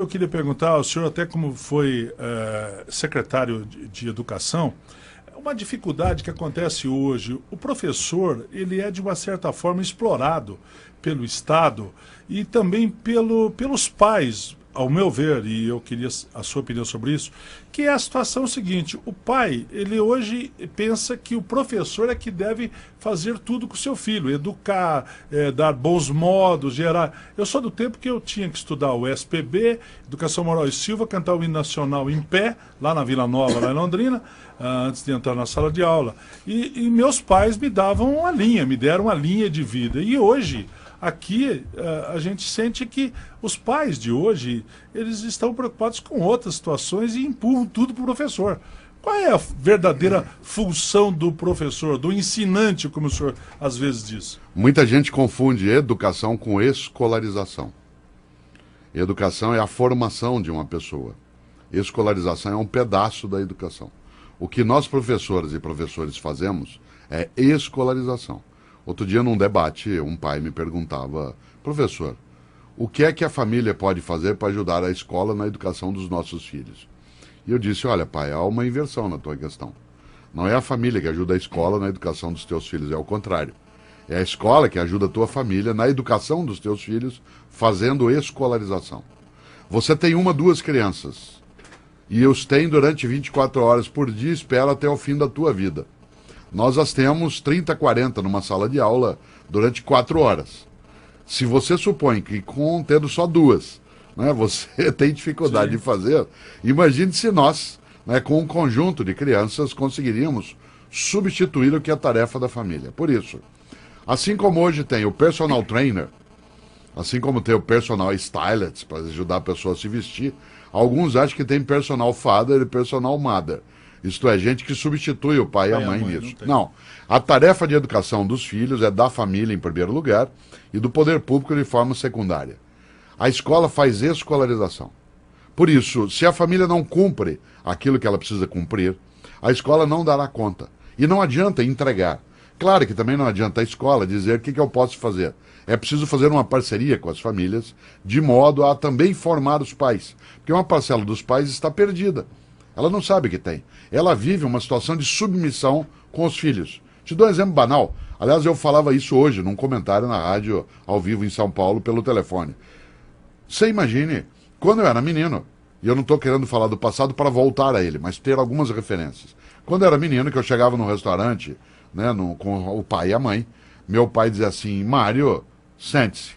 Eu queria perguntar ao senhor, até como foi secretário de Educação, uma dificuldade que acontece hoje. O professor, ele é de uma certa forma explorado pelo Estado e também pelos pais, ao meu ver, e eu queria a sua opinião sobre isso, que é a situação seguinte: o pai, ele hoje pensa que o professor é que deve fazer tudo com o seu filho, educar, dar bons modos, gerar. Eu sou do tempo que eu tinha que estudar o SPB, Educação Moral e Silva, cantar o hino nacional em pé, lá na Vila Nova, lá em Londrina, antes de entrar na sala de aula. E meus pais me davam uma linha, me deram uma linha de vida. E hoje, aqui, a gente sente que os pais de hoje, eles estão preocupados com outras situações e empurram tudo para o professor. Qual é a verdadeira função do professor, do ensinante, como o senhor às vezes diz? Muita gente confunde educação com escolarização. Educação é a formação de uma pessoa. Escolarização é um pedaço da educação. O que nós, professores e professores, fazemos é escolarização. Outro dia, num debate, um pai me perguntava: professor, o que é que a família pode fazer para ajudar a escola na educação dos nossos filhos? E eu disse: olha, pai, há uma inversão na tua questão. Não é a família que ajuda a escola na educação dos teus filhos, é o contrário. É a escola que ajuda a tua família na educação dos teus filhos, fazendo escolarização. Você tem uma, duas crianças, e os tem durante 24 horas por dia, espera até o fim da tua vida. Nós as temos 30, 40 numa sala de aula durante 4 horas. Se você supõe que tendo só duas, né, você tem dificuldade de fazer, imagine se nós, né, com um conjunto de crianças, conseguiríamos substituir o que é a tarefa da família. Por isso, assim como hoje tem o personal trainer, assim como tem o personal stylist, para ajudar a pessoa a se vestir, alguns acham que tem personal father e personal mother. Isto é, gente que substitui o pai e a mãe nisso. Não. A tarefa de educação dos filhos é da família em primeiro lugar e do poder público de forma secundária. A escola faz escolarização. Por isso, se a família não cumpre aquilo que ela precisa cumprir, a escola não dará conta. E não adianta entregar. Claro que também não adianta a escola dizer o que eu posso fazer. É preciso fazer uma parceria com as famílias, de modo a também formar os pais. Porque uma parcela dos pais está perdida. Ela não sabe o que tem. Ela vive uma situação de submissão com os filhos. Te dou um exemplo banal. Aliás, eu falava isso hoje, num comentário na rádio, ao vivo em São Paulo, pelo telefone. Você imagine, quando eu era menino, e eu não estou querendo falar do passado para voltar a ele, mas ter algumas referências. Quando eu era menino, que eu chegava num restaurante, né, com o pai e a mãe, meu pai dizia assim: Mário, sente-se.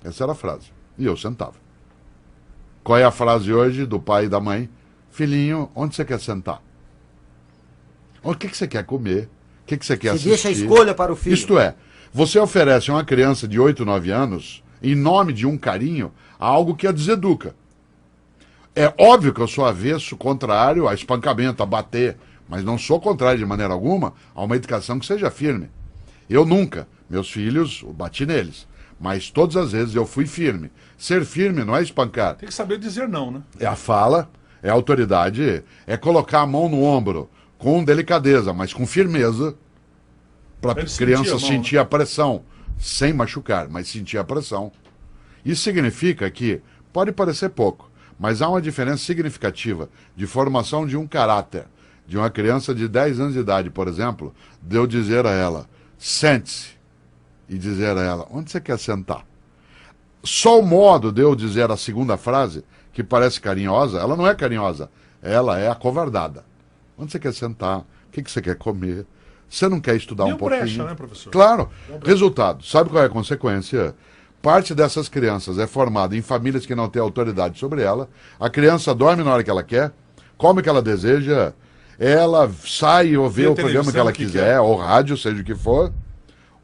Essa era a frase. E eu sentava. Qual é a frase hoje do pai e da mãe? Filhinho, onde você quer sentar? O que você quer comer? O que você quer assistir? Você deixa a escolha para o filho. Isto é, você oferece a uma criança de 8, 9 anos, em nome de um carinho, algo que a deseduca. É óbvio que eu sou avesso, contrário a espancamento, a bater, mas não sou contrário de maneira alguma a uma educação que seja firme. Eu nunca, meus filhos, eu bati neles, mas todas as vezes eu fui firme. Ser firme não é espancar. Tem que saber dizer não, né? É a fala, é a autoridade, é colocar a mão no ombro com delicadeza, mas com firmeza, para a criança sentir a pressão, sem machucar, mas sentir a pressão. Isso significa que, pode parecer pouco, mas há uma diferença significativa de formação de um caráter, de uma criança de 10 anos de idade, por exemplo, de eu dizer a ela: sente-se, e dizer a ela: onde você quer sentar? Só o modo de eu dizer a segunda frase, que parece carinhosa, ela não é carinhosa, ela é acovardada. Onde você quer sentar? O que você quer comer? Você não quer estudar um pouquinho? Brecha, né, professor? Claro. Resultado, sabe qual é a consequência? Parte dessas crianças é formada em famílias que não têm autoridade sobre ela, a criança dorme na hora que ela quer, come o que ela deseja, ela sai ou vê o programa que ela quiser, ou rádio, seja o que for.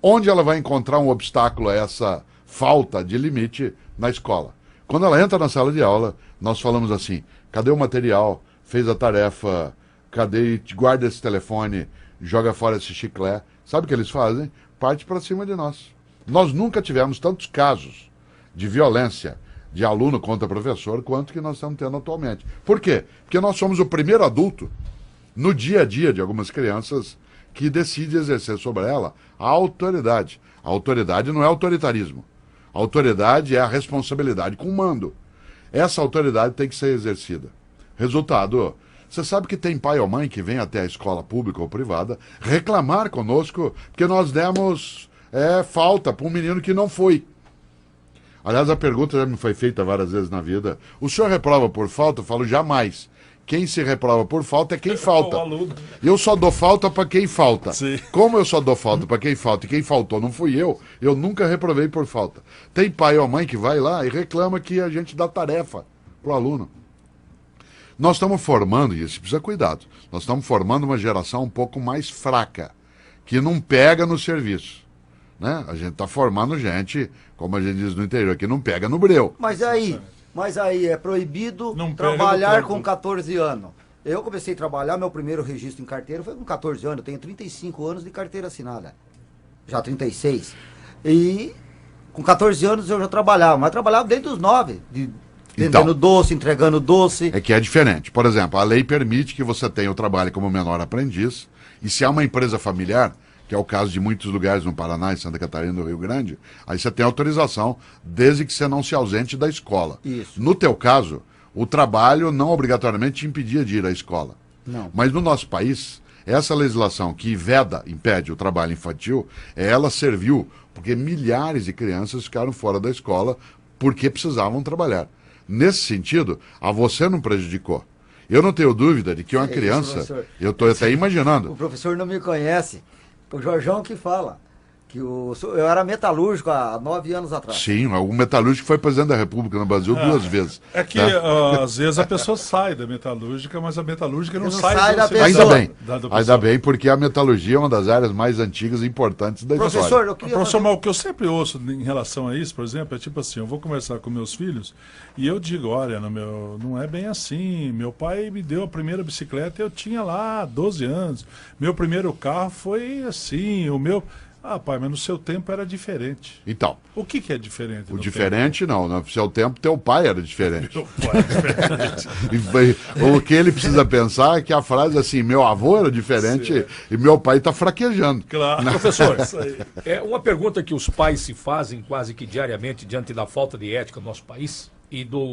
Onde ela vai encontrar um obstáculo a essa falta de limite? Na escola. Quando ela entra na sala de aula, nós falamos assim: cadê o material? Fez a tarefa? Cadê? Guarda esse telefone, joga fora esse chiclete. Sabe o que eles fazem? Parte para cima de nós. Nós nunca tivemos tantos casos de violência de aluno contra professor quanto que nós estamos tendo atualmente. Por quê? Porque nós somos o primeiro adulto no dia a dia de algumas crianças que decide exercer sobre ela a autoridade. A autoridade não é autoritarismo. A autoridade é a responsabilidade com o mando. Essa autoridade tem que ser exercida. Resultado, você sabe que tem pai ou mãe que vem até a escola pública ou privada reclamar conosco porque nós demos falta para um menino que não foi. Aliás, a pergunta já me foi feita várias vezes na vida. O senhor reprova por falta? Eu falo, jamais. Quem se reprova por falta é quem falta. Eu só dou falta para quem falta. Sim. Como eu só dou falta para quem falta e quem faltou não fui eu nunca reprovei por falta. Tem pai ou mãe que vai lá e reclama que a gente dá tarefa pro aluno. Nós estamos formando, e isso precisa cuidado, nós estamos formando uma geração um pouco mais fraca, que não pega no serviço. Né? A gente está formando gente, como a gente diz no interior, que não pega no breu. Mas aí é proibido trabalhar com 14 anos. Eu comecei a trabalhar, meu primeiro registro em carteira foi com 14 anos. Eu tenho 35 anos de carteira assinada. Já 36. E com 14 anos eu já trabalhava, mas trabalhava desde os 9, vendendo doce, entregando doce. É que é diferente. Por exemplo, a lei permite que você tenha o trabalho como menor aprendiz, e se há uma empresa familiar, que é o caso de muitos lugares no Paraná, em Santa Catarina, no Rio Grande, aí você tem autorização, desde que você não se ausente da escola. Isso. No teu caso, o trabalho não obrigatoriamente te impedia de ir à escola. Não. Mas no nosso país, essa legislação que impede o trabalho infantil, ela serviu porque milhares de crianças ficaram fora da escola porque precisavam trabalhar. Nesse sentido, a você não prejudicou. Eu não tenho dúvida de que uma criança... Eu estou até imaginando. O professor não me conhece. O Jorjão que fala que eu era metalúrgico há 9 anos atrás. Sim, o metalúrgico foi presidente da República no Brasil 2 vezes. É que às vezes a pessoa sai da metalúrgica, mas a metalúrgica não sai da pessoa. Ainda bem, ainda bem, porque a metalurgia é uma das áreas mais antigas e importantes da história. Professor, eu queria Professor, mas o que eu sempre ouço em relação a isso, por exemplo, é tipo assim, eu vou conversar com meus filhos e eu digo, olha, não é bem assim, meu pai me deu a primeira bicicleta, eu tinha lá 12 anos, meu primeiro carro foi assim, o meu... Ah, pai, mas no seu tempo era diferente. Então. O que é diferente? O diferente não. No seu tempo, teu pai era diferente. Meu pai era diferente. O que ele precisa pensar é que a frase assim, meu avô era diferente e meu pai está fraquejando. Claro. Professor, é uma pergunta que os pais se fazem quase que diariamente diante da falta de ética no nosso país e do